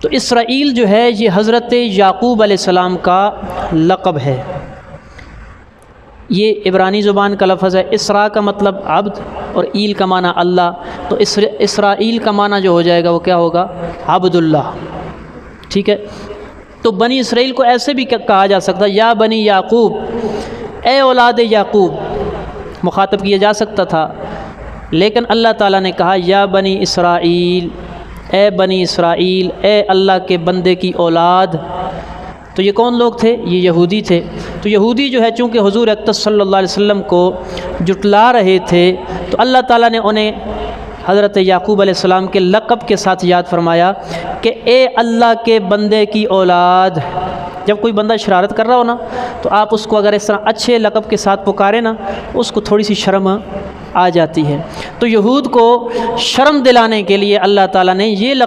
تو اسرائیل جو ہے یہ حضرت یعقوب علیہ السلام کا لقب ہے۔ یہ عبرانی زبان کا لفظ ہے۔ اسرا کا مطلب عبد اور ایل کا معنی اللہ، تو اسرائیل کا معنی جو ہو جائے گا وہ کیا ہوگا؟ عبد اللہ، ٹھیک ہے۔ تو بنی اسرائیل کو ایسے بھی کہا جا سکتا ہے، یا بنی یعقوب، اے اولاد یعقوب، مخاطب کیا جا سکتا تھا، لیکن اللہ تعالیٰ نے کہا یا بنی اسرائیل، اے بنی اسرائیل، اے اللہ کے بندے کی اولاد۔ تو یہ کون لوگ تھے؟ یہ یہودی تھے۔ تو یہودی جو ہے چونکہ حضور اقدس صلی اللہ علیہ وسلم کو جٹلا رہے تھے، تو اللہ تعالیٰ نے انہیں حضرت یعقوب علیہ السلام کے لقب کے ساتھ یاد فرمایا کہ اے اللہ کے بندے کی اولاد۔ جب کوئی بندہ شرارت کر رہا ہو نا، تو آپ اس کو اگر اس طرح اچھے لقب کے ساتھ پکارے نا، اس کو تھوڑی سی شرم آ جاتی ہے۔ تو یہود کو شرم دلانے کے لیے اللہ تعالیٰ نے یہ لقب